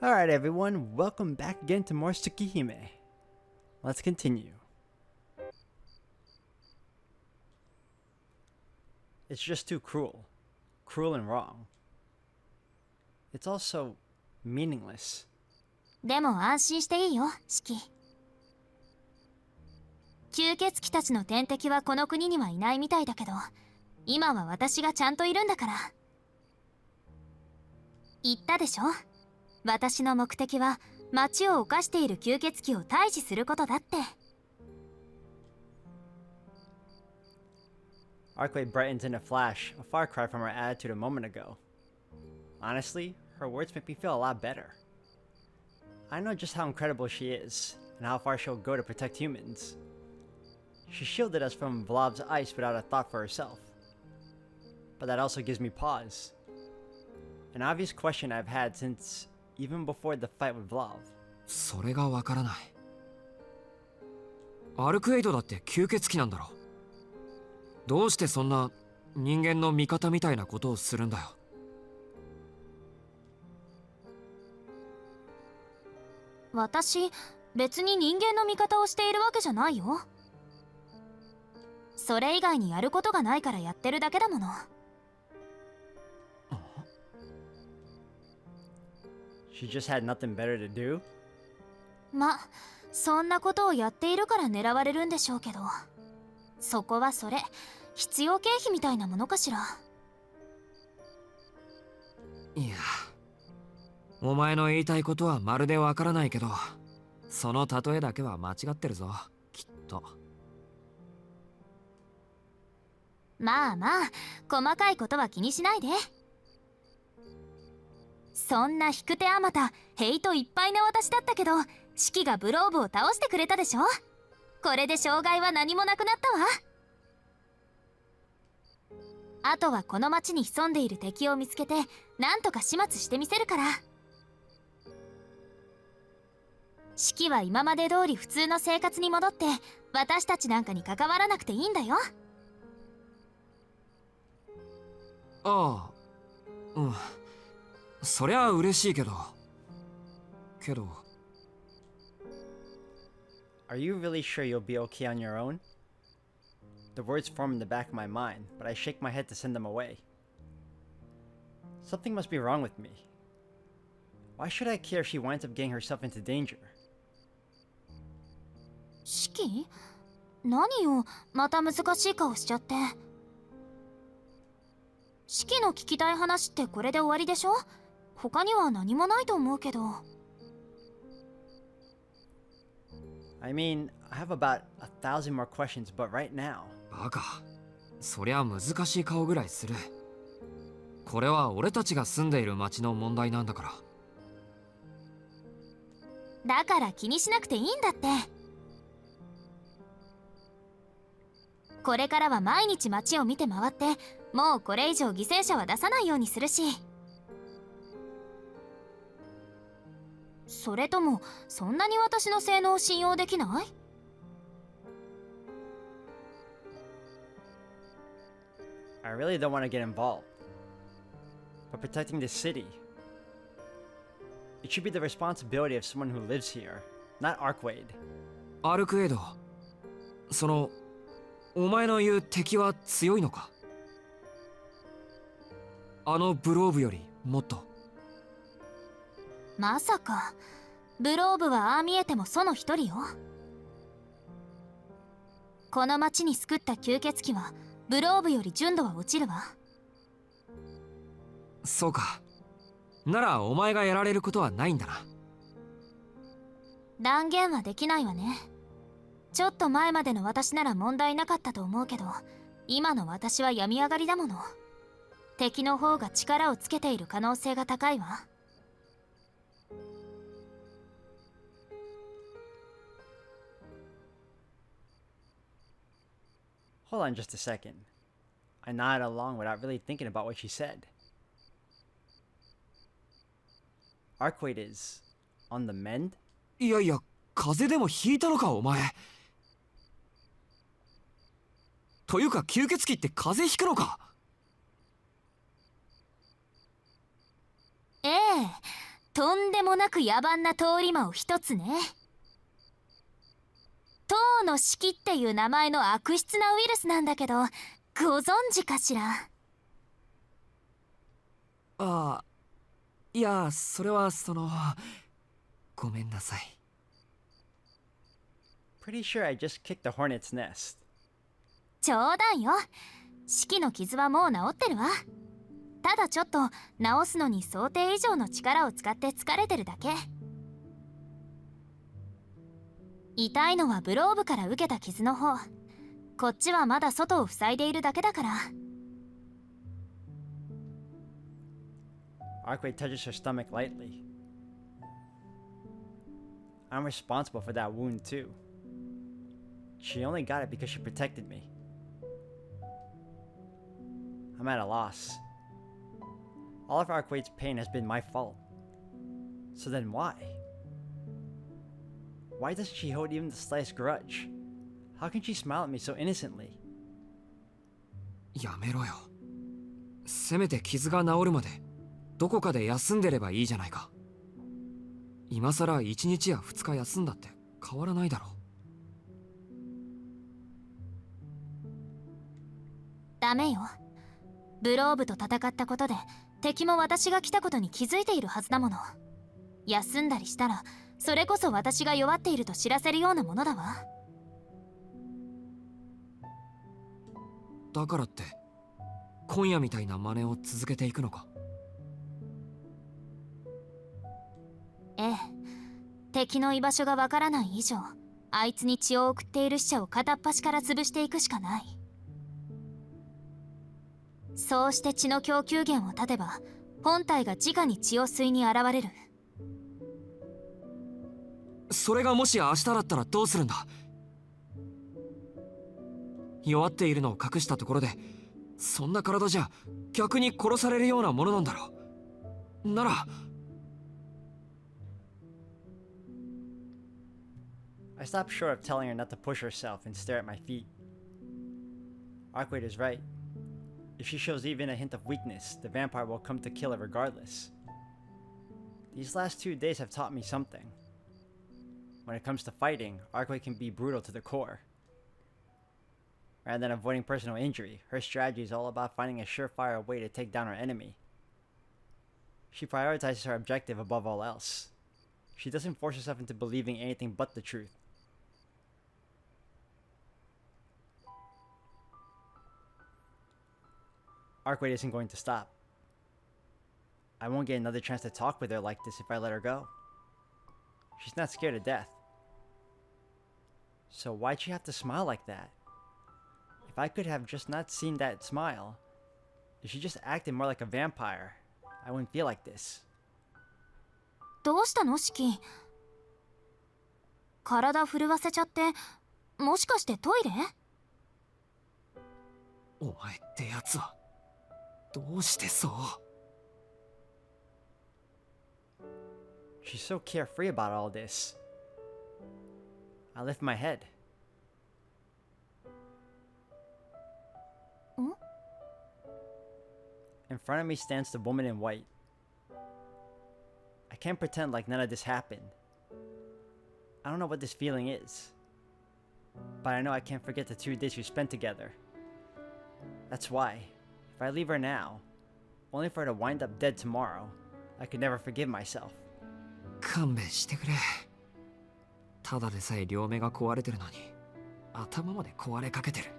Alright everyone, welcome back again to more Tsukihime. Let's continue. It's just too cruel. Cruel and wrong. It's also meaningless. でも安心していいよ、シキ。吸血鬼たちの天敵はこの国にはいないみたいだけど、今は私がちゃんといるんだから。言ったでしょ？私の目的は町を犯している吸血鬼を退治することだって。Arcade brightens in a flash, a far cry from her attitude a moment ago. Honestly, her words make me feel a lot better. I know just how incredible she is, and how far she'll go to protect humans. She shielded us from Vlov's ice without a thought for herself. But that also gives me pause. An obvious question I've had since even before the fight with Vlov. それがわからない。アルクエイドだって吸血鬼なんだろ。どうしてそんな人間の味方みたいなことをするんだよ。私、別に人間の味方をしているわけじゃないよ。それ以外にやることがないからやってるだけだもの。She just had nothing better to do? ま、そんなことをやっているから狙われるんでしょうけど、そこはそれ、必要経費みたいなものかしら。いや、お前の言いたいことはまるでわからないけど、その例えだけは間違ってるぞ、きっと。まあまあ、細かいことは気にしないで。そんな引く手あまたヘイトいっぱいな私だったけど、シキがブローブを倒してくれたでしょ。これで障害は何もなくなったわ。あとはこの町に潜んでいる敵を見つけてなんとか始末してみせるから。シキは今まで通り普通の生活に戻って私たちなんかに関わらなくていいんだよ。ああ、うん。そりゃ嬉しいけど。Are you really sure you'll be okay on your own? The words form in the back of my mind, but I shake my head to send them away. Something must be wrong with me. Why should I care if she winds up getting herself into danger? シキ？何よ、また難しい顔しちゃって。シキの聞きたい話ってこれで終わりでしょ？他には何もないと思うけど。I mean, I have about 1,000 more questions, but right now... バカ。そりゃ難しい顔ぐらいする。これは俺たちが住んでいる町の問題なんだから。だから気にしなくていいんだって。これからは毎日街を見て回って、もうこれ以上犠牲者は出さないようにするし。それともそんなに私の性能を信用できない？ I really don't want to get involved. But protecting the city... It should be the responsibility of someone who lives here, not Arcade. アルクエイド、お前の言う敵は強いのか？あのブローブよりもっと。まさかブローブはああ見えてもその一人よ。この町に救った吸血鬼はブローブより純度は落ちるわ。そうか。ならお前がやられることはないんだな。断言はできないわね。ちょっと前までの私なら問題なかったと思うけど、今の私は病み上がりだもの。敵の方が力をつけている可能性が高いわ。Hold on just a second. I nodded along without really thinking about what she said. Arcade is... on the mend? いやいや、風邪でもひいたのかお前。というか吸血鬼って風邪ひくのか？ええ、とんでもなく野蛮な通り魔を一つね。塔の式っていう名前の悪質なウイルスなんだけど、ご存知かしら？ああ、いや、それはごめんなさい。Pretty sure I just kicked the hornet's nest. 冗談よ。式の傷はもう治ってるわ。ただちょっと治すのに想定以上の力を使って疲れてるだけ。痛いのはブローブから受けた傷の方。こっちはまだ外を塞いでいるだけだから。Arkway touches her stomach lightly. I'm responsible for that wound too. She only got it because she protected me. I'm at a loss. All of Arkway's pain has been my fault. So then why? Why doesn't she hold even the slightest grudge? How can she smile at me so innocently? やめろよ。せめて傷が治るまでどこかで休んでればいいじゃないか。今さら1日や2日休んだって変わらないだろう。ダメよ。ブローブと戦ったことで敵も私が来たことに気づいているはずだもの。休んだりしたらそれこそ私が弱っていると知らせるようなものだわ。だからって今夜みたいな真似を続けていくのか？ええ、敵の居場所がわからない以上、あいつに血を送っている死者を片っ端から潰していくしかない。そうして血の供給源を断てば本体が直に血を吸いに現れる。それがもし明日だったらどうするんだ？弱っているのを隠したところでそんな体じゃ逆に殺されるようなものなんだろう。ならI stopped short of telling her not to push herself and stare at my feet. Arkway is right. If she shows even a hint of weakness, the vampire will come to kill her regardless. These last 2 days have taught me something. When it comes to fighting, Arkway can be brutal to the core. Rather than avoiding personal injury, her strategy is all about finding a surefire way to take down her enemy. She prioritizes her objective above all else. She doesn't force herself into believing anything but the truth. Arkway isn't going to stop. I won't get another chance to talk with her like this if I let her go. She's not scared of death. So why'd she have to smile like that? If I could have just not seen that smile, if she just acted more like a vampire, I wouldn't feel like this. どうしたのシキ？体震わせちゃって、もしかしてトイレ？お前ってやつはどうしてそう？ She's so carefree about all this. I lift my head. In front of me stands the woman in white. I can't pretend like none of this happened. I don't know what this feeling is, but I know I can't forget the 2 days we spent together. That's why, if I leave her now, only for her to wind up dead tomorrow, I could never forgive myself. 勘弁してくれ。ただでさえ両目が壊れてるのに頭まで壊れかけてる。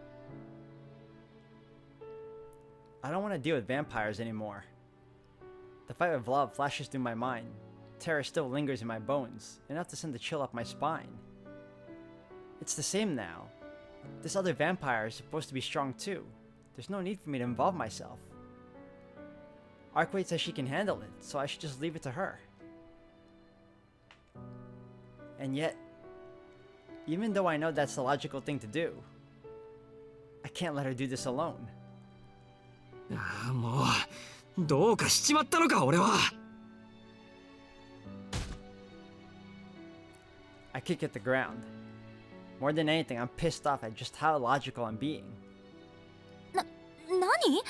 I don't want to deal with vampires anymore. The fight with Vlad flashes through my mind. Terror still lingers in my bones, enough to send a chill up my spine. It's the same now. This other vampire is supposed to be strong too. There's no need for me to involve myself. Arkway says she can handle it, so I should just leave it to her. And yet, even though I know that's the logical thing to do, I can't let her do this alone. ああ、もうどうかしちまったのか俺は。I kick at the ground. More than anything, I'm pissed off at just how illogical I'm being. 何？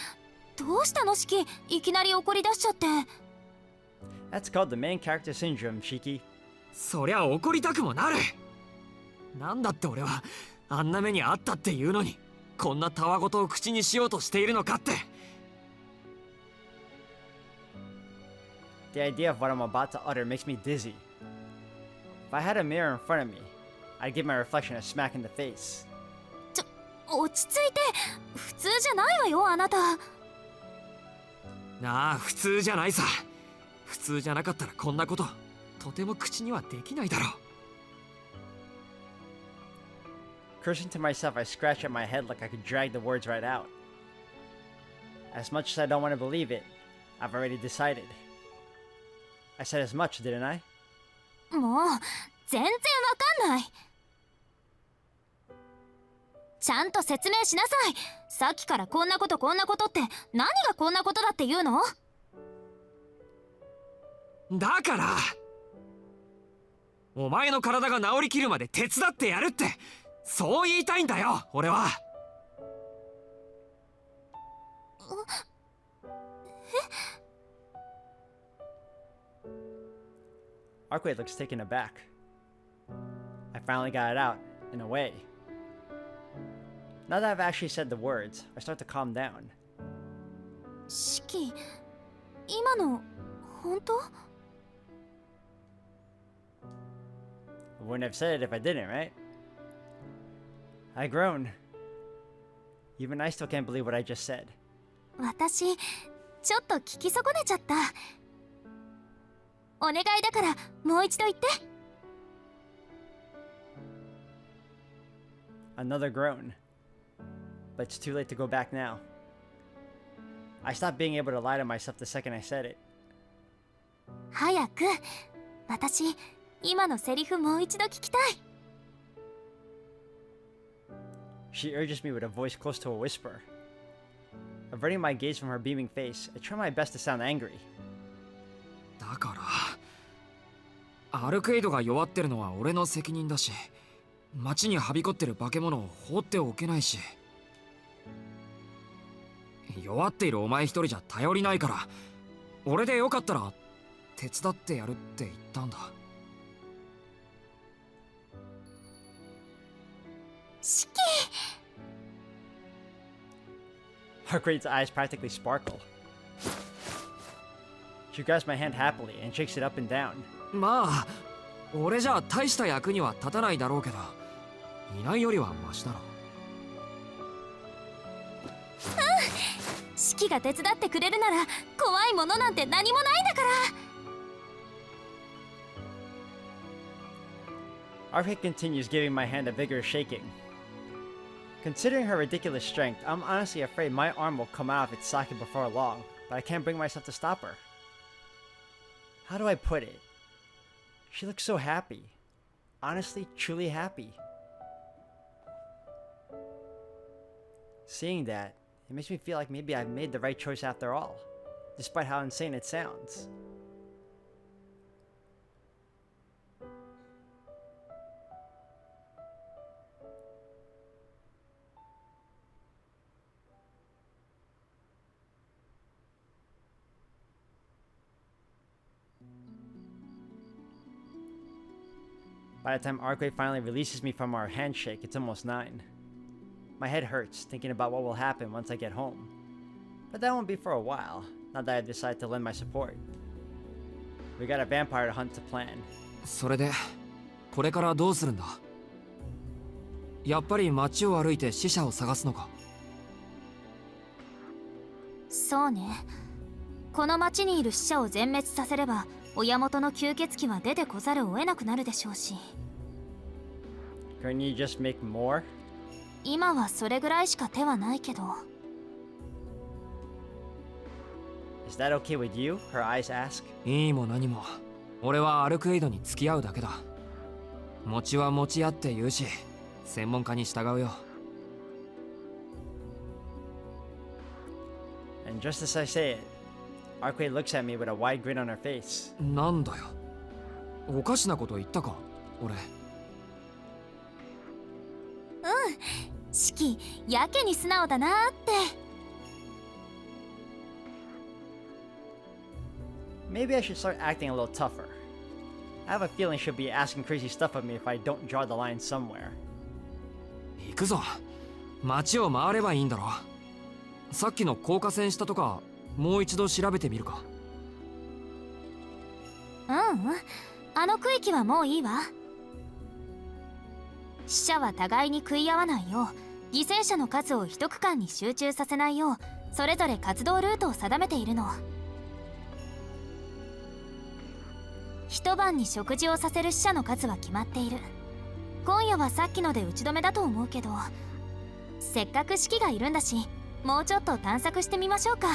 どうしたのシキ？いきなり怒り出しちゃって。That's called the main character syndrome, Shiki. そりゃ怒りたくもなる。なんだって俺はあんな目にあったっていうのにこんなたわごとを口にしようとしているのかって。 The idea of what I'm about to utter makes me dizzy. If I had a mirror in front of me, I'd give my reflection a smack in the face. 落ち着いて。普通じゃないわよ、あなた。なあ、普通じゃないさ。普通じゃなかったらこんなこととても口にはできないだろう。 Cursing to myself, I scratch at my head like I could drag the words right out. As much as I don't want to believe it, I've already decided. I said as much, didn't I? もう全然わかんない。ちゃんと説明しなさい。さっきからこんなことって何がこんなことだって言うの？だからお前の体が治りきるまで手伝ってやるってそう言いたいんだよ、俺は。Arkway looks taken aback. I finally got it out, in a way. Now that I've actually said the words, I start to calm down. シキ、今の本当？ I wouldn't have said it if I didn't, right? I groan. Even I still can't believe what I just said. 私、ちょっと聞き損ねちゃった。お願いだからもう一度言って。Another groan. But it's too late to go back now. I stopped being able to lie to myself the second I said it. 早く。私、今のセリフもう一度聞きたい。She urges me with a voice close to a whisper. Averting my gaze from her beaming face, I try my best to sound angry. だからアルケイドが弱ってるのは俺の責任だし、街にはびこってる化け物を放っておけないし、弱っているお前一人じゃ頼りないから、俺でよかったら手伝ってやるって言ったんだ。シキ。 Arkway's eyes practically sparkle. She grabs my hand happily and shakes it up and down. まあ俺じゃ大した役には立たないだろうけど、いないよりはマシだろ。シキが手伝ってくれるなら怖いものなんて何もないんだから。 Arkway continues giving my hand a vigorous shaking. Considering her ridiculous strength, I'm honestly afraid my arm will come out of its socket before long, but I can't bring myself to stop her. How do I put it? She looks so happy. Honestly, truly happy. Seeing that, it makes me feel like maybe I've made the right choice after all, despite how insane it sounds. By the time Arkway finally releases me from our handshake, it's almost 9. My head hurts, thinking about what will happen once I get home. But that won't be for a while, now that I decide to lend my support. We got a vampire hunt to plan. それでこれからどうするんだ？やっぱり街を歩いて死者を探すのか？そうね。この町にいる死者を全滅させれば親元の吸血鬼は出てこざるを得なくなるでしょうし。 Couldn't you just make more? 今はそれぐらいしか手はないけど。 Is that okay with you? Her eyes ask. いいも何も俺はアルクエイドに付き合うだけだ。餅は餅屋って言うし、専門家に従うよ。 And just as I say it, Arkway looks at me with a wide grin on her face. なんだよ、おかしなこと言ったか俺。シキ、やけに素直だなーって。Maybe I should start acting a little tougher. I have a feeling she'll be asking crazy stuff of me if I don't draw the line somewhere. 行くぞ。街を回ればいいんだろ。さっきの高架線下とかもう一度調べてみるか。あの区域はもういいわ。死者は互いに食い合わないよう、犠牲者の数を一区間に集中させないよう、それぞれ活動ルートを定めているの。一晩に食事をさせる死者の数は決まっている。今夜はさっきので打ち止めだと思うけど、せっかく式がいるんだし、もうちょっと探索してみましょうか。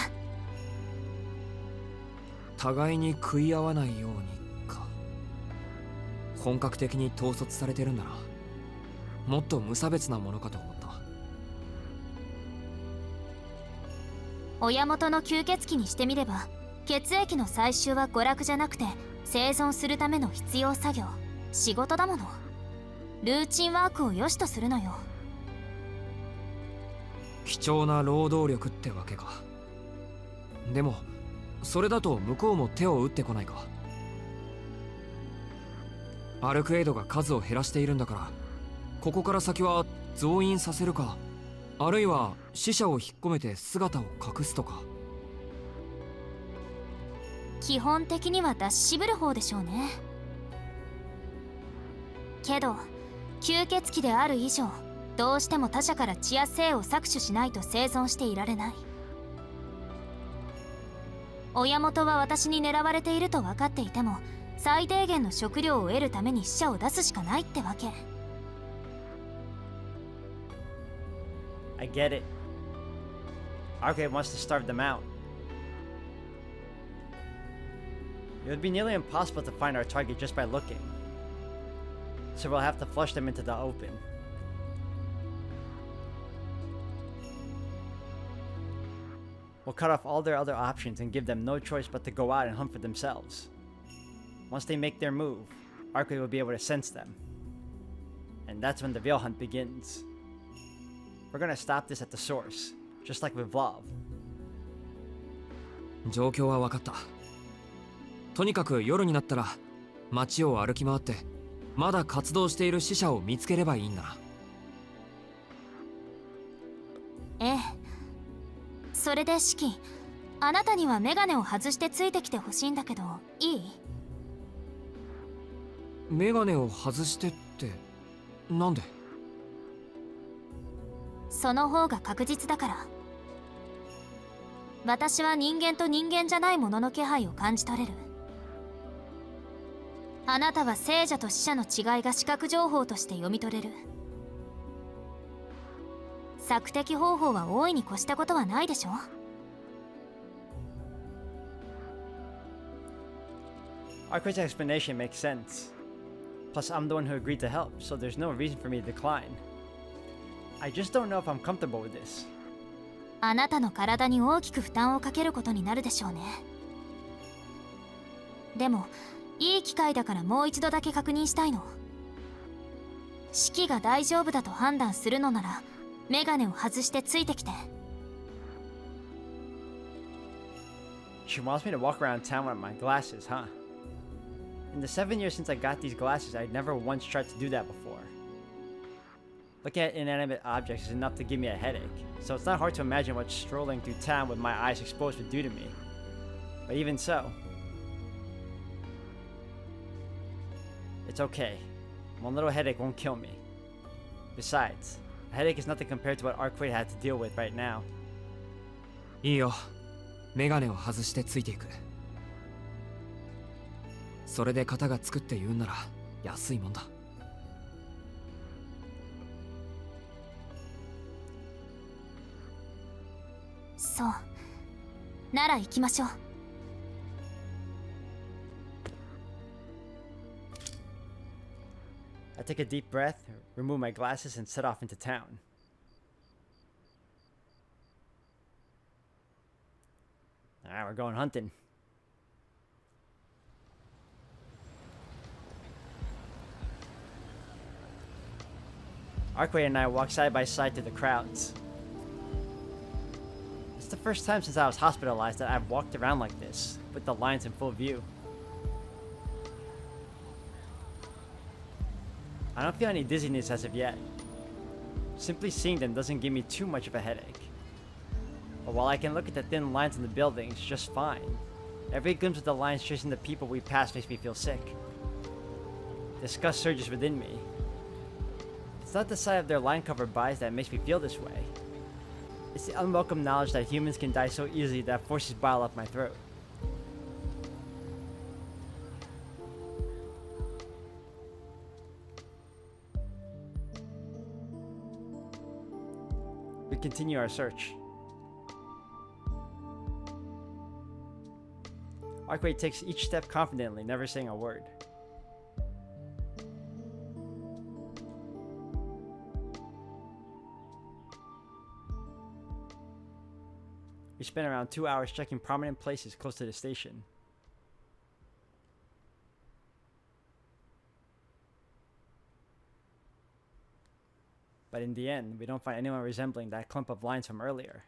互いに食い合わないようにか。本格的に統率されてるんだな。もっと無差別なものかと思った。親元の吸血鬼にしてみれば、血液の採集は娯楽じゃなくて生存するための必要作業、仕事だもの。ルーチンワークを良しとするのよ。貴重な労働力ってわけか。でもそれだと向こうも手を打ってこないか。アルクエイドが数を減らしているんだから、ここから先は増員させるか、あるいは死者を引っ込めて姿を隠すとか。基本的には出し渋る方でしょうね。けど吸血鬼である以上、どうしても他者から血や精を搾取しないと生存していられない。親元は私に狙われていると分かっていても、最低限の食料を得るために死者を出すしかないってわけ。I get it. Arcade wants to starve them out. It would be nearly impossible to find our target just by looking. So we'll have to flush them into the open. We'll cut off all their other options and give them no choice but to go out and hunt for themselves. Once they make their move, Arcade will be able to sense them. And that's when the veil hunt begins. We're gonna stop this at the source, just like with Vlav. 状況は分かった。とにかく夜になったら街を歩き回ってまだ活動している死者を見つければいいんだな。ええ。それでシキ、あなたにはメガネを外してついてきてほしいんだけど、いい？メガネを外してってなんで？その方が確実だから。私は人間と人間じゃないものの気配を感じ取れる。あなたは聖者と死者の違いが視覚情報として読み取れる。索敵方法は大いに越したことはないでしょ。Arcade's explanation makes sense. Plus, I'm the one who agreed to help, so there's no reason for me to decline. I just don't know if I'm comfortable with this. あなたの体に大きく負担をかけることになるでしょうね。でもいい機会だからもう一度だけ確認したいの。シキが大丈夫だと判断するのなら、メガネを外してついてきて。She wants me to walk around town with my glasses, huh? In the 7 years since I got these glasses, I'd never once tried to do that before. Looking at inanimate objects is enough to give me a headache, so it's not hard to imagine what strolling through town with my eyes exposed would do to me. But even so, it's okay. One little headache won't kill me. Besides, a headache is nothing compared to what Arcade had to deal with right now. いいよ。メガネを外してついていく。それで型がつくって言うんなら安いもんだ。そう。なら行きましょう。I take a deep breath, remove my glasses, and set off into town. Alright, we're going hunting. Arcade and I walk side by side through the crowds. It's the first time since I was hospitalized that I've walked around like this, with the lines in full view. I don't feel any dizziness as of yet. Simply seeing them doesn't give me too much of a headache. But while I can look at the thin lines in the buildings just fine, every glimpse of the lines tracing the people we pass makes me feel sick. Disgust surges within me. It's not the sight of their line-covered bodies that makes me feel this way. It's the unwelcome knowledge that humans can die so easily that forces bile up my throat. We continue our search. Arkway takes each step confidently, never saying a word. We spent around 2 hours checking prominent places close to the station. But in the end, we don't find anyone resembling that clump of lines from earlier.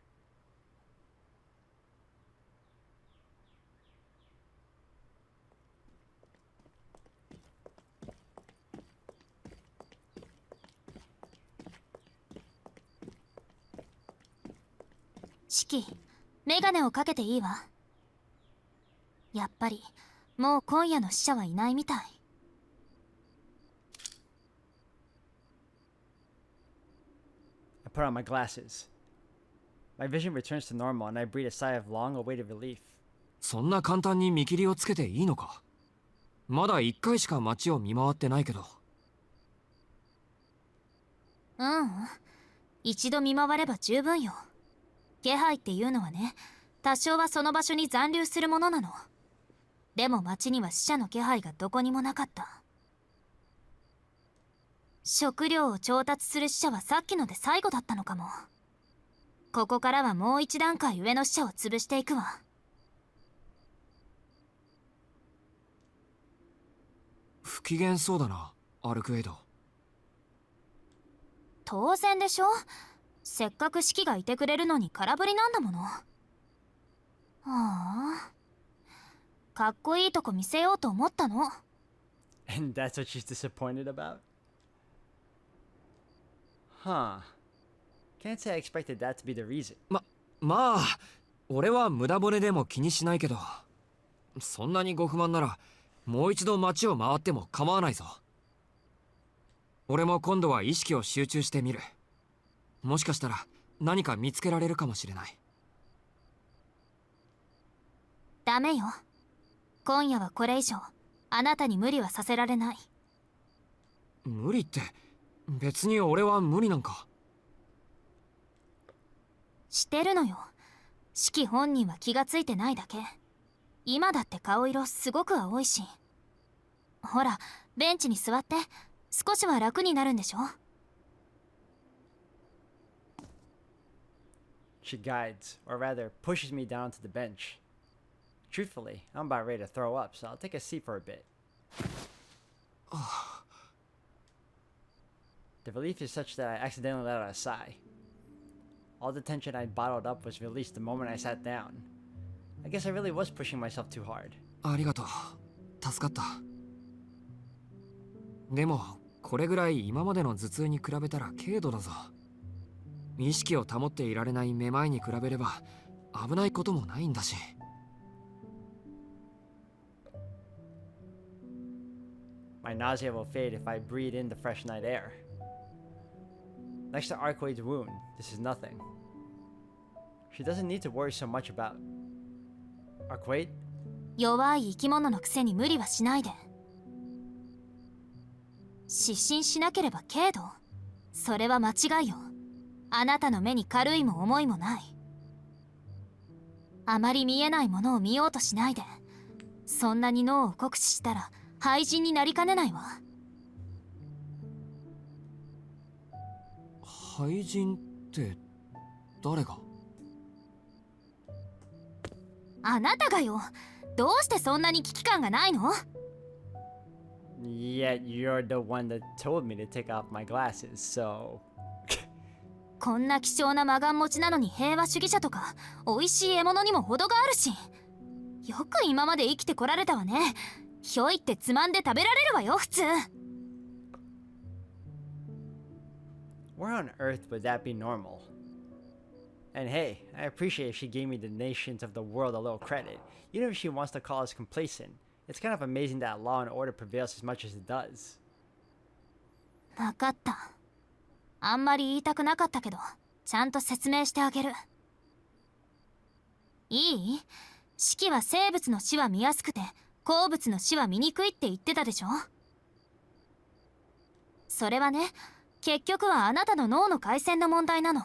Shiki、メガネをかけていいわ。やっぱり、もう今夜の死者はいないみたい。I put on my glasses. My vision returns to normal and I breathe a sigh of long-awaited relief. そんな簡単に見切りをつけていいのか？まだ1回しか街を見回ってないけど。一度見回れば十分よ。気配っていうのはね、多少はその場所に残留するものなの。でも街には死者の気配がどこにもなかった。食料を調達する死者はさっきので最後だったのかも。ここからはもう一段階上の死者を潰していくわ。不機嫌そうだな、アルクエイド。当然でしょ。せっかくシキがいてくれるのに空振りなんだもの。はあ、かっこいいとこ見せようと思ったの。And that's what she's disappointed about? Huh. Can't say I expected that to be the reason. まあ、俺は無駄骨でも気にしないけど、そんなにご不満なら、もう一度街を回っても構わないぞ。俺も今度は意識を集中してみる。もしかしたら何か見つけられるかもしれない。ダメよ。今夜はこれ以上あなたに無理はさせられない。無理って別に俺は無理なんか。してるのよ。シキ本人は気がついてないだけ。今だって顔色すごく青いし。ほら、ベンチに座って少しは楽になるんでしょ。She guides, or rather pushes me down to the bench. Truthfully, I'm about ready to throw up, so I'll take a seat for a bit. The relief is such that I accidentally let out a sigh. All the tension I'd bottled up was released the moment I sat down. I guess I really was pushing myself too hard. ありがとう。助かった。でも、これぐらい今までの頭痛に比べたら軽度だぞ。意識を保っていられないめまいに比べれば危ないこともないんだし。My nausea will fade if I breathe in the fresh night air. Next to Arkway's wound, this is nothing. She doesn't need to worry so much about... Arkway? 弱い生き物のくせに無理はしないで。失神しなければ軽度？それは間違いよ。あなたの目に軽いも重いもない。あまり見えないものを見ようとしないで。そんなに脳を酷使したら廃人になりかねないわ。廃人って誰が？あなたがよ。どうしてそんなに危機感がないの？ Yet you're the one that told me to take off my glasses, so... こんな希少な魔眼持ちなのに平和主義者とか美味しい獲物にも程があるし、よく今まで生きてこられたわね。ひょいってつまんで食べられるわよ、普通。 Where on earth would that be normal? And hey, I appreciate if she gave me the nations of the world a little credit, even if she wants to call us complacent. It's kind of amazing that law and order prevails as much as it does. 分かった。あんまり言いたくなかったけど、ちゃんと説明してあげる。いい？四季は生物の死は見やすくて、鉱物の死は見にくいって言ってたでしょ？それはね、結局はあなたの脳の回線の問題なの。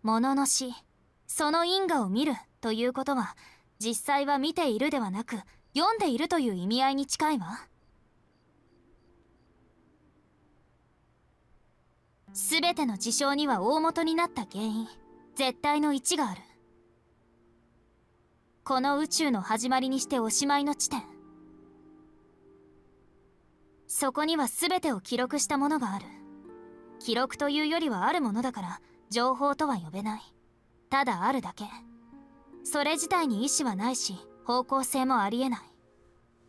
物の死、その因果を見るということは、実際は見ているではなく、読んでいるという意味合いに近いわ。すべての事象には大元になった原因、絶対の一がある。この宇宙の始まりにしておしまいの地点。そこには全てを記録したものがある。記録というよりはあるものだから情報とは呼べない。ただあるだけ。それ自体に意思はないし方向性もありえない。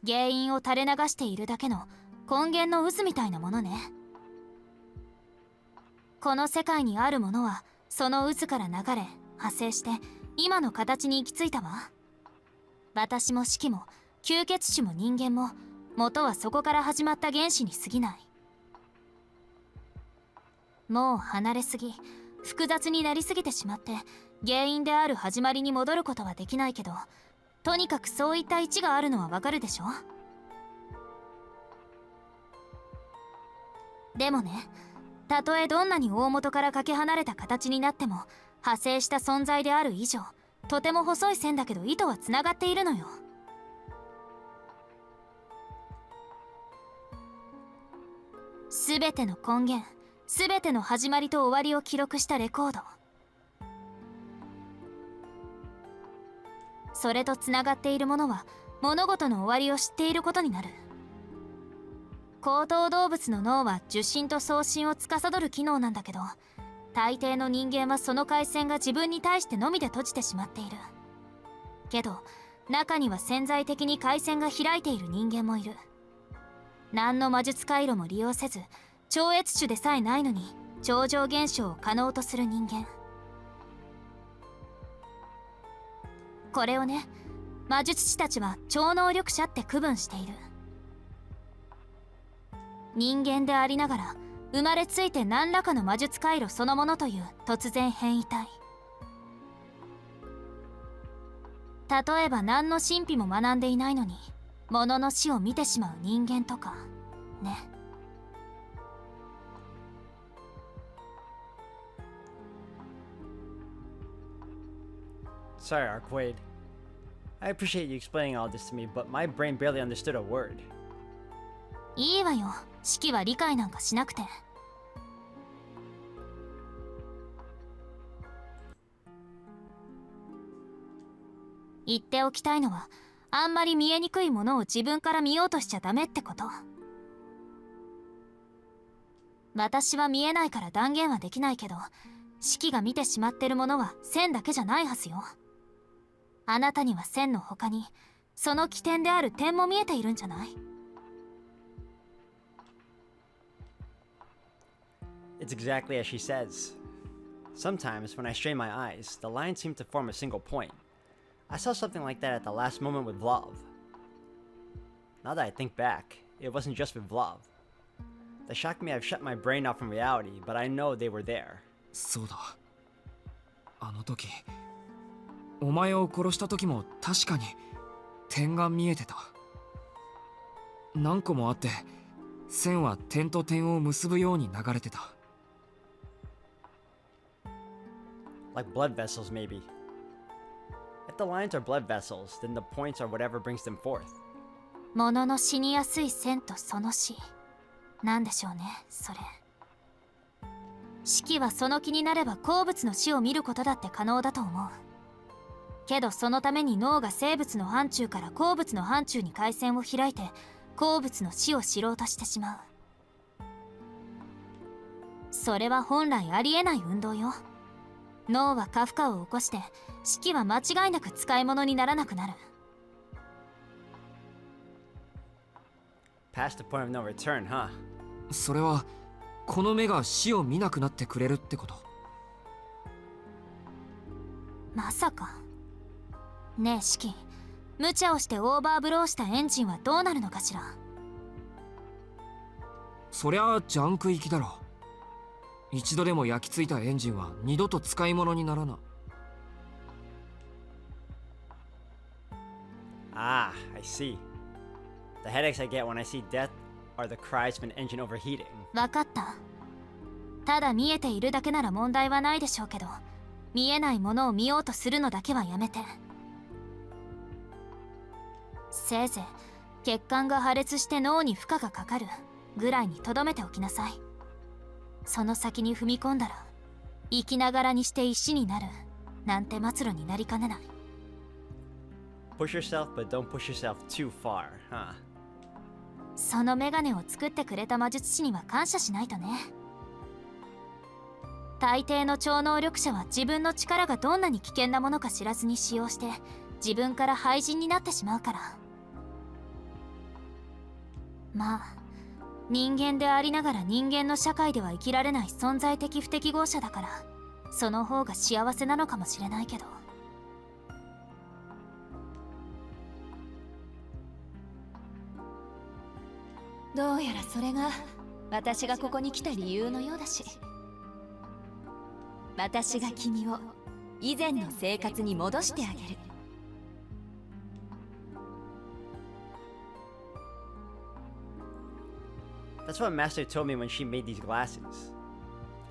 原因を垂れ流しているだけの根源の渦みたいなものね。この世界にあるものはその渦から流れ派生して今の形に行き着いたわ。私も四季も吸血種も人間も元はそこから始まった原子に過ぎない。もう離れすぎ、複雑になりすぎてしまって原因である始まりに戻ることはできないけど、とにかくそういった一があるのはわかるでしょ。でもね、たとえどんなに大元からかけ離れた形になっても派生した存在である以上、とても細い線だけど糸はつながっているのよ。すべての根源、すべての始まりと終わりを記録したレコード。それとつながっているものは物事の終わりを知っていることになる。高等動物の脳は受信と送信を司る機能なんだけど、大抵の人間はその回線が自分に対してのみで閉じてしまっている。けど中には潜在的に回線が開いている人間もいる。何の魔術回路も利用せず超越種でさえないのに超常現象を可能とする人間。これをね、魔術師たちは超能力者って区分している。人間でありながら生まれついて何らかの魔術回路そのものという突然変異体。例えば何の神秘も学んでいないのに物の死を見てしまう人間とかね。Sorry, Arquaid. I appreciate you explaining all this to me, but my brain barely understood a word. いいわよ、式は理解なんかしなくて。言っておきたいのは、あんまり見えにくいものを自分から見ようとしちゃダメってこと。私は見えないから断言はできないけど、式が見てしまってるものは線だけじゃないはずよ。あなたには線の他にその起点である点も見えているんじゃない？ It's exactly as she says. Sometimes, when I strain my eyes, the lines seem to form a single point. I saw something like that at the last moment with Vlav. Now that I think back, it wasn't just with Vlav. The shock may have shut my brain off from reality, but I know they were there. そうだ。あの時、お前を殺した時も確かに点が見えてた。何個もあって、線は点と点を結ぶように流れてた。Like blood vessels, maybe. If the lines are blood vessels, then the points are whatever brings them forth. 物の死にやすい線とその死。なんでしょうね、それ。式はその気になれば鉱物の死を見ることだって可能だと思う。けどそのために脳が生物の範疇から鉱物の範疇に回線を開いて鉱物の死を知ろうとしてしまう。それは本来ありえない運動よ。脳は過負荷を起こして式は間違いなく使い物にならなくなる。 Past the point of no return, huh? それはこの目が死を見なくなってくれるってこと？まさか。ねえ式、無茶をしてオーバーブローしたエンジンはどうなるのかしら。そりゃあジャンク行きだろ。一度でも焼き付いたエンジンは二度と使い物にならな。Ah, I see. The headaches I get when I see death are the cries of an engine overheating. わかった。ただ見えているだけなら問題はないでしょうけど、見えないものを見ようとするのだけはやめて。せいぜい血管が破裂して脳に負荷がかかるぐらいにとどめておきなさい。その先に踏み込んだら生きながらにして石になるなんて末路になりかねない。 Push yourself, but don't push yourself too far, huh? そのメガネを作ってくれた魔術師には感謝しないとね。大抵の超能力者は自分の力がどんなに危険なものか知らずに使用して自分から廃人になってしまうから。まあ人間でありながら人間の社会では生きられない存在的不適合者だから、その方が幸せなのかもしれないけど。どうやらそれが私がここに来た理由のようだし、私が君を以前の生活に戻してあげる。That's what Master told me when she made these glasses.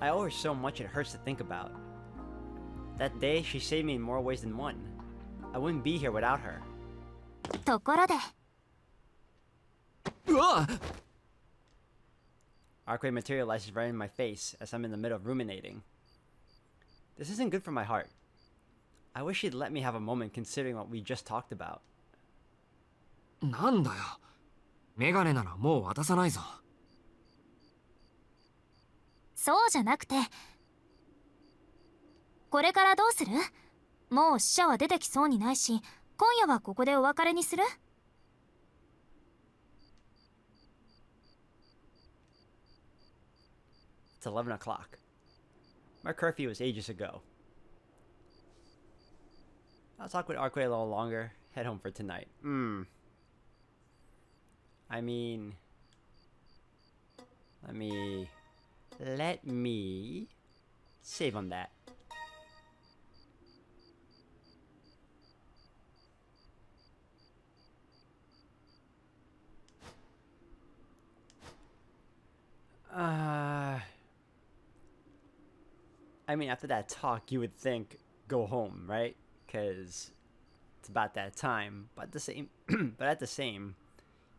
I owe her so much it hurts to think about. That day, she saved me in more ways than one. I wouldn't be here without her. ところでうわっ！ Arcway materializes right in my face as I'm in the middle of ruminating. This isn't good for my heart. I wish she'd let me have a moment considering what we just talked about. なんだよ。メガネならもう渡さないぞ。そうじゃなくて、これからどうする？もう死者は出てきそうにないし、今夜はここでお別れにする？ It's 11 o'clock. My curfew was ages ago. I'll talk with Arcway a little longer, head home for tonight. I mean... Let me... save on that. I mean, after that talk, you would think, go home, right? Because it's about that time. But at the same,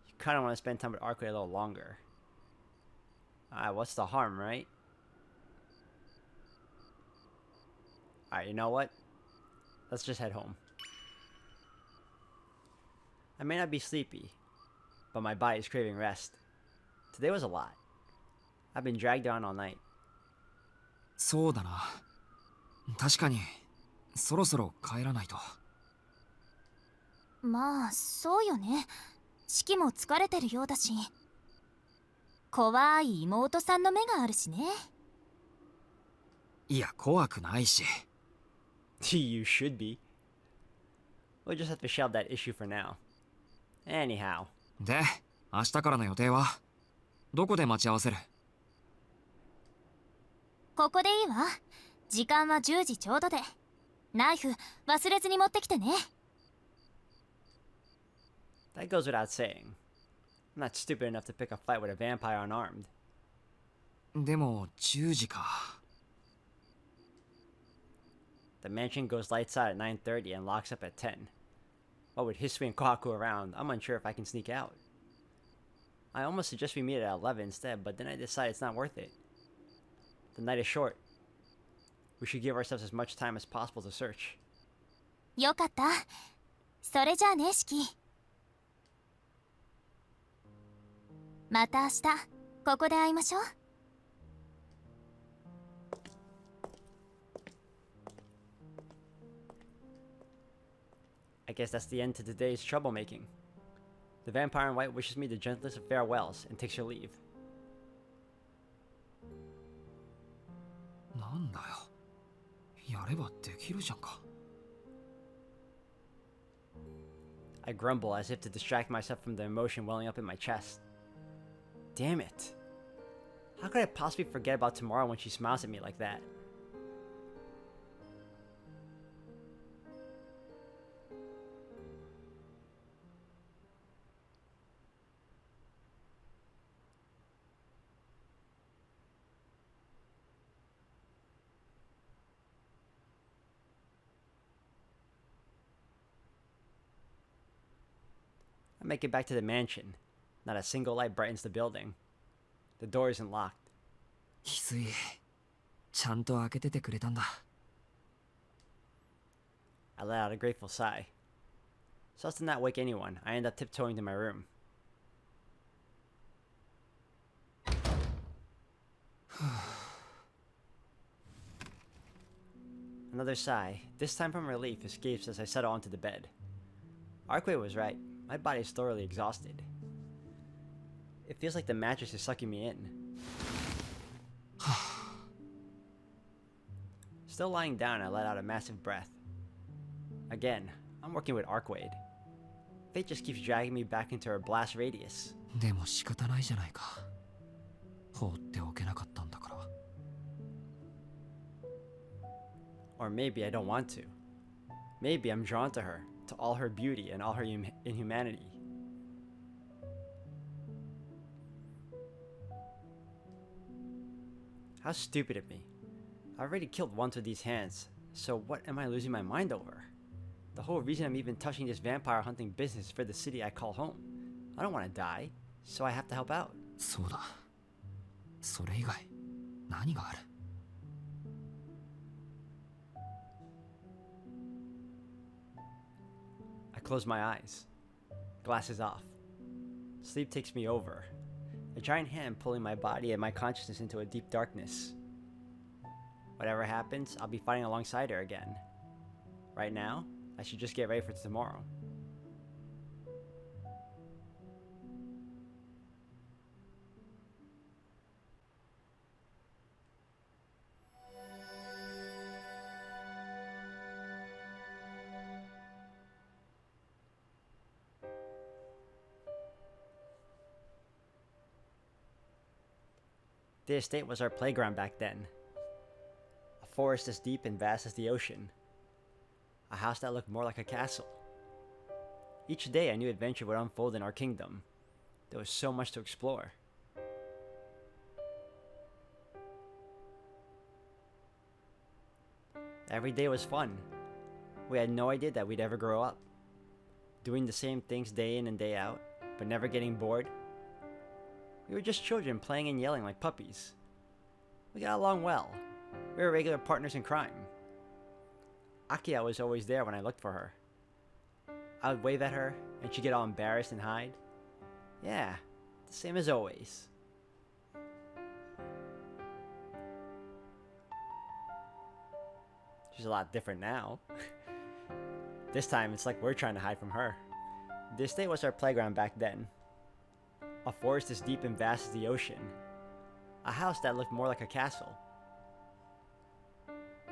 you kind of want to spend time with Arcway a little longer. What's the harm, right? Alright, you know what? Let's just head home. I may not be sleepy, but my body is craving rest. Today was a lot. I've been dragged on all night. そうだな。確かにそろそろ帰らないと。まあそうよね。式も疲れてるようだし、怖い妹さんの目があるしね。いや怖くないし。You should be. We'll just have to shelve that issue for now. Anyhow. で、明日からの予定はどこで待ち合わせる？ここでいいわ。時間は10時ちょうどで。ナイフ忘れずに持ってきてね。That goes without saying. I'm not stupid enough to pick a fight with a vampire unarmed. でも10時か。The mansion goes lights out at 9:30 and locks up at 10. What with Hisui and Kohaku around, I'm unsure if I can sneak out. I almost suggest we meet at 11 instead, but then I decide it's not worth it. The night is short. We should give ourselves as much time as possible to search. よかった。それじゃあね、式。また明日、ここで会いましょう。guess that's the end to today's troublemaking. The vampire in white wishes me the gentlest of farewells and takes her leave. なんだよ。やればできるじゃんか。I grumble as if to distract myself from the emotion welling up in my chest. Damn it. How could I possibly forget about tomorrow when she smiles at me like that? I make it back to the mansion. Not a single light brightens the building. The door isn't locked. 翡翠、ちゃんと開けててくれたんだ。I let out a grateful sigh. So as to not wake anyone, I end up tiptoeing to my room. Another sigh, this time from relief, escapes as I settle onto the bed. Arkway was right. My body is thoroughly exhausted. It feels like the mattress is sucking me in. Still lying down, I let out a massive breath. Again, I'm working with Arkwade. Fate just keeps dragging me back into her blast radius. でも仕方ないじゃないか。放っておけなかったんだから。Or maybe I don't want to. Maybe I'm drawn to her, to all her beauty and all her inhumanity. How stupid of me. I already killed once with these hands, so what am I losing my mind over? The whole reason I'm even touching this vampire hunting business is for the city I call home. I don't want to die, so I have to help out. そうだ。それ以外、何がある？ I close my eyes. Glasses off. Sleep takes me over. A giant hand pulling my body and my consciousness into a deep darkness. Whatever happens, I'll be fighting alongside her again. Right now, I should just get ready for tomorrow. The estate was our playground back then. A forest as deep and vast as the ocean. A house that looked more like a castle. Each day a new adventure would unfold in our kingdom. There was so much to explore. Every day was fun. We had no idea that we'd ever grow up. Doing the same things day in and day out, but never getting bored. We were just children playing and yelling like puppies. We got along well. We were regular partners in crime. Akiha was always there when I looked for her. I would wave at her, and she'd get all embarrassed and hide. Yeah, the same as always. She's a lot different now. This time, it's like we're trying to hide from her. The estate was our playground back then. A forest as deep and vast as the ocean. A house that looked more like a castle.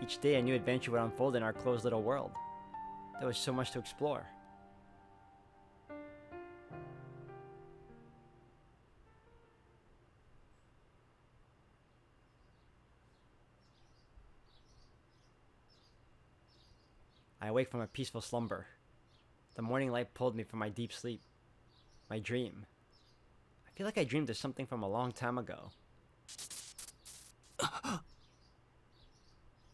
Each day a new adventure would unfold in our closed little world. There was so much to explore. I awake from a peaceful slumber. The morning light pulled me from my deep sleep. My dream. I feel like I dreamed of something from a long time ago.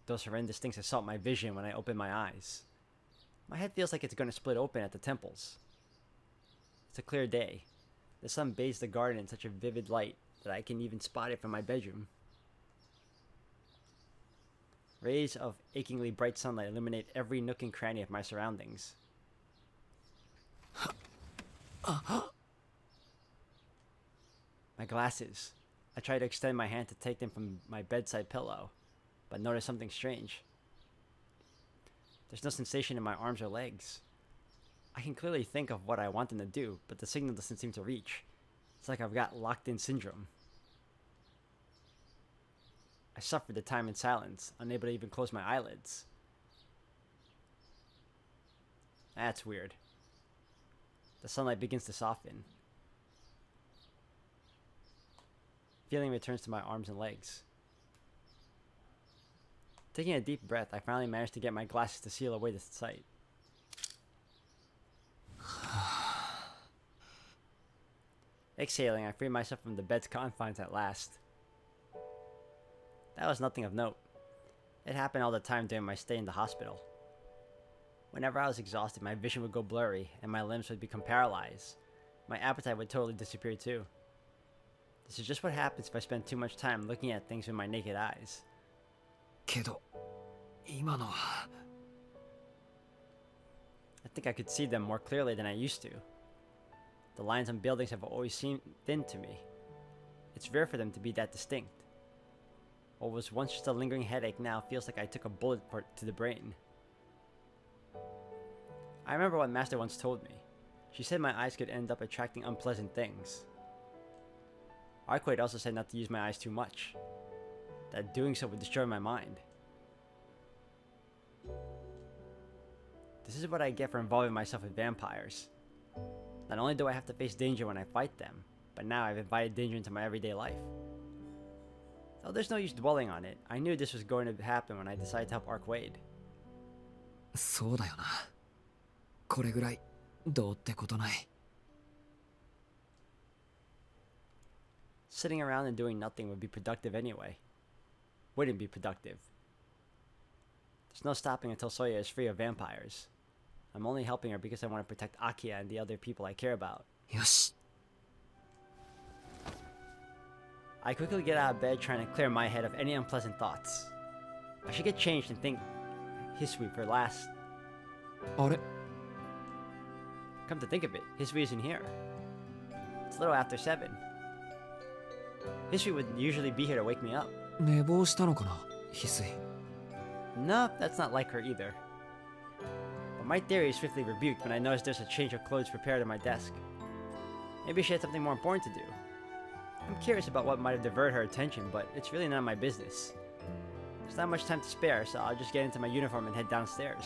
Those horrendous things assault my vision when I open my eyes. My head feels like it's going to split open at the temples. It's a clear day. The sun bathes the garden in such a vivid light that I can even spot it from my bedroom. Rays of achingly bright sunlight illuminate every nook and cranny of my surroundings. My glasses. I try to extend my hand to take them from my bedside pillow, but notice something strange. There's no sensation in my arms or legs. I can clearly think of what I want them to do, but the signal doesn't seem to reach. It's like I've got locked-in syndrome. I suffered the time in silence, unable to even close my eyelids. That's weird. The sunlight begins to soften. Feeling returns to my arms and legs. Taking a deep breath, I finally managed to get my glasses to seal away the sight. Exhaling, I freed myself from the bed's confines at last. That was nothing of note. It happened all the time during my stay in the hospital. Whenever I was exhausted, my vision would go blurry and my limbs would become paralyzed. My appetite would totally disappear too. This is just what happens if I spend too much time looking at things with my naked eyes. けど今のは I think I could see them more clearly than I used to. The lines on buildings have always seemed thin to me. It's rare for them to be that distinct. What was once just a lingering headache now feels like I took a bullet to the brain. I remember what Master once told me. She said my eyes could end up attracting unpleasant things. Arcade also said not to use my eyes too much, that doing so would destroy my mind. This is what I get for involving myself with vampires. Not only do I have to face danger when I fight them, but now I've invited danger into my everyday life. Though there's no use dwelling on it, I knew this was going to happen when I decided to help Arcade. そうだよな。これぐらいどうってことない。 Sitting around and doing nothing would be productive anyway. Wouldn't be productive. There's no stopping until Soya is free of vampires. I'm only helping her because I want to protect Akiha and the other people I care about. よし。 I quickly get out of bed trying to clear my head of any unpleasant thoughts. I should get changed and think Hisui for last. あれ Come to think of it, Hisui isn't here. It's a little after 7. Hisui would usually be here to wake me up. 寝坊したのかな翡翠。 No, that's not like her either. But my theory is swiftly rebuked when I notice there's a change of clothes prepared on my desk. Maybe she had something more important to do. I'm curious about what might have diverted her attention, but it's really none of my business. There's not much time to spare, so I'll just get into my uniform and head downstairs.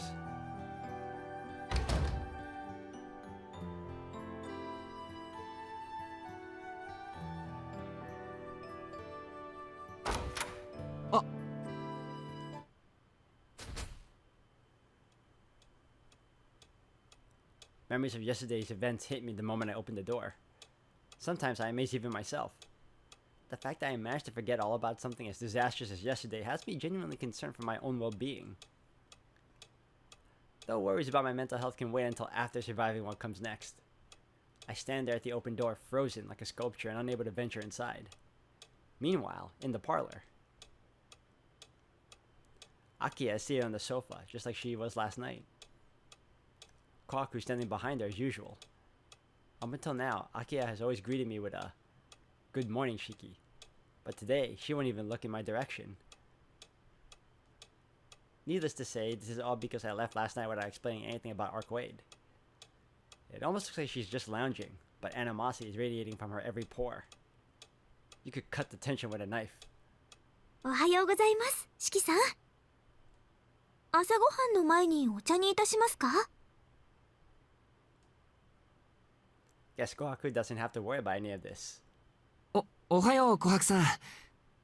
Memories of yesterday's events hit me the moment I opened the door. Sometimes I amaze even myself. The fact that I managed to forget all about something as disastrous as yesterday has me genuinely concerned for my own well-being. Though worries about my mental health can wait until after surviving what comes next. I stand there at the open door, frozen like a sculpture and unable to venture inside. Meanwhile, in the parlor, Akiha is seated on the sofa, just like she was last night. Kawaku standing behind her as usual. Up until now, Akiha has always greeted me with a "Good morning, Shiki." But today, she won't even look in my direction. Needless to say, this is all because I left last night without explaining anything about Arcade. It almost looks like she's just lounging, but animosity is radiating from her every pore. You could cut the tension with a knife. おはようございます、シキさん。朝ごはんの前にお茶にいたしますか？ Guess Kawaku doesn't have to worry about any of this. おはよう琥珀さん。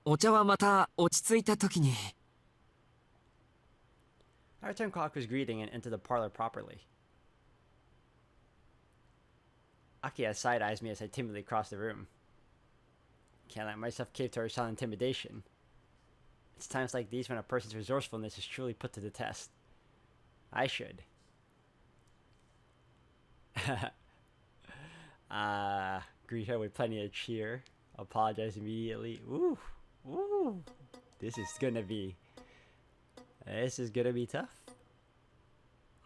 お茶はまた落ち着いた時に。 I return Kawaku's greeting and enter the parlor properly. Akiha side-eyes me as I timidly cross the room. Can't let myself cave to her silent intimidation. It's times like these when a person's resourcefulness is truly put to the test. I should. Greet her with plenty of cheer. Apologize immediately. Ooh. This is gonna be tough.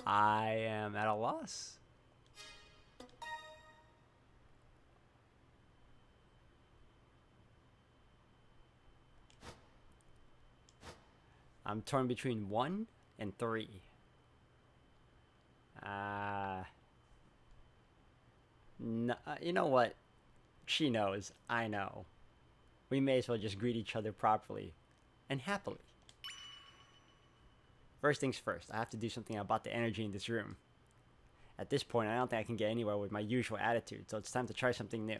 I am at a loss. I'm torn between 1 and 3. No, you know what? She knows. I know. We may as well just greet each other properly and happily. First things first, I have to do something about the energy in this room. At this point, I don't think I can get anywhere with my usual attitude, so it's time to try something new.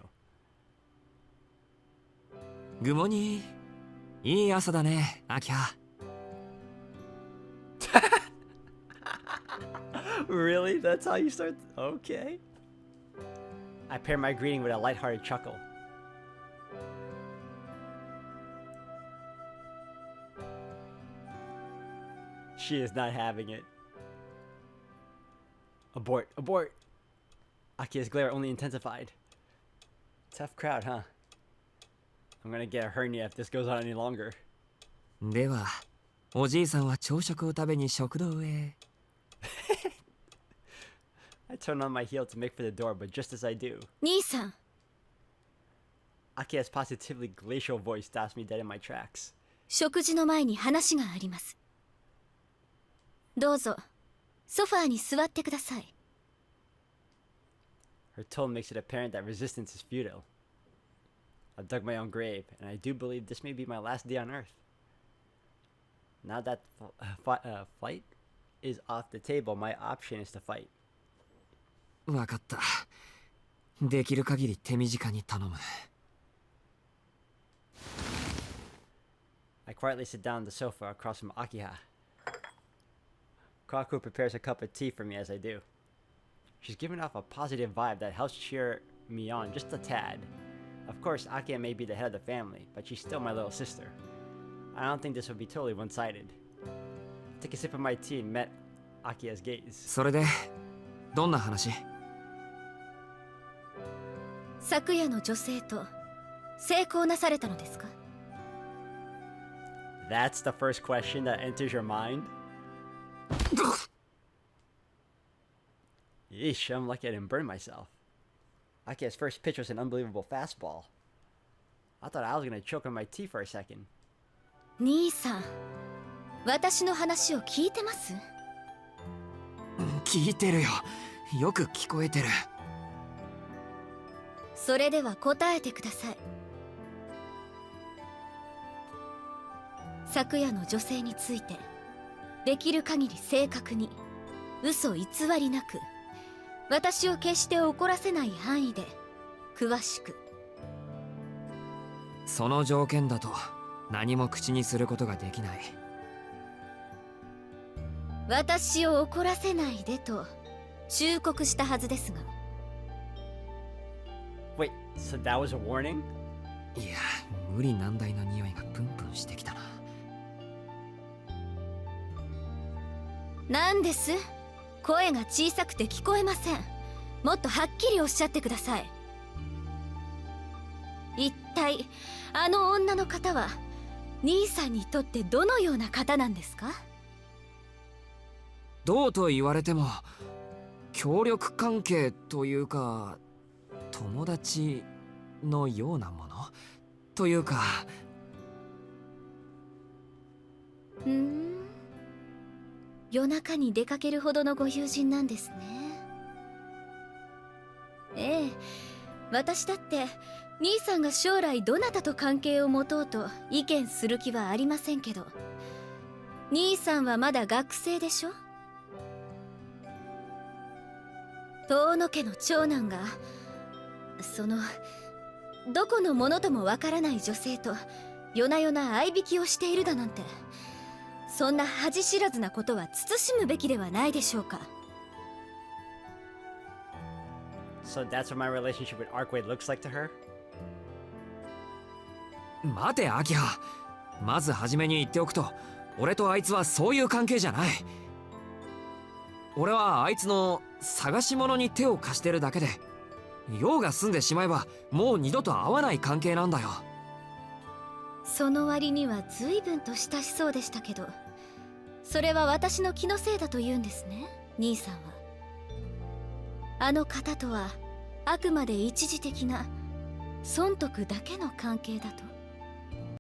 Good morning. いい朝だね、Akiha. Really? That's how you start? Okay. I pair my greeting with a lighthearted chuckle. She is not having it. Abort, abort! Akiha's glare only intensified. Tough crowd, huh? I'm gonna get a hernia if this goes on any longer. では、おじいさんは朝食を食べに食堂へ。I turn on my heel to make for the door, but just as I do, 兄さん、 Akiha's positively glacial voice stops me dead in my tracks. 食事の前に話があります。どうぞ、ソファーに座ってください。Her tone makes it apparent that resistance is futile. I've dug my own grave, and I do believe this may be my last day on Earth. Now that fight is off the table, my option is to fight. わかった。できる限り手短に頼む。I quietly sit down on the sofa across from Akiha. Kaku prepares a cup of tea for me as I do. She's giving off a positive vibe that helps cheer me on just a tad. Of course, Akiha may be the head of the family, but she's still my little sister. I don't think this would be totally one-sided. I took a sip of my tea and met Akiha's gaze. それで、どんな話？昨夜の女性と成功なされたのですか？ That's the first question that enters your mind? Yeesh, I'm lucky I didn't burn myself. Akiha's first pitch was an unbelievable fastball. I thought I was gonna choke on my tea for a second. 兄さん、私の話を聞いてます？聞いてるよ。よく聞こえてる。それでは答えてください。昨夜の女性についてできる限り正確に、嘘偽りなく、私を決して怒らせない範囲で詳しく。その条件だと何も口にすることができない。私を怒らせないでと忠告したはずですが。Wait, so that was a warning? いや、無理難題の匂いがプンプンしてきたな。なんです？声が小さくて聞こえません。もっとはっきりおっしゃってください。一体あの女の方は兄さんにとってどのような方なんですか？どうと言われても協力関係というか友達のようなものというか。夜中に出かけるほどのご友人なんですね。ええ、私だって兄さんが将来どなたと関係を持とうと意見する気はありませんけど、兄さんはまだ学生でしょ。遠野家の長男がどこのものともわからない女性と夜な夜な相引きをしているだなんて、そんな恥知らずなことは慎むべきではないでしょうか。 So that's what my relationship with Arkway looks like to her? 待て、アキハ。まず初めに言っておくと、俺とあいつはそういう関係じゃない。俺はあいつの探し物に手を貸してるだけで、用が済んでしまえばもう二度と会わない関係なんだよ。その割には随分と親しそうでしたけど、それは私の気のせいだと言うんですね、兄さんは。あの方とはあくまで一時的な損得だけの関係だと。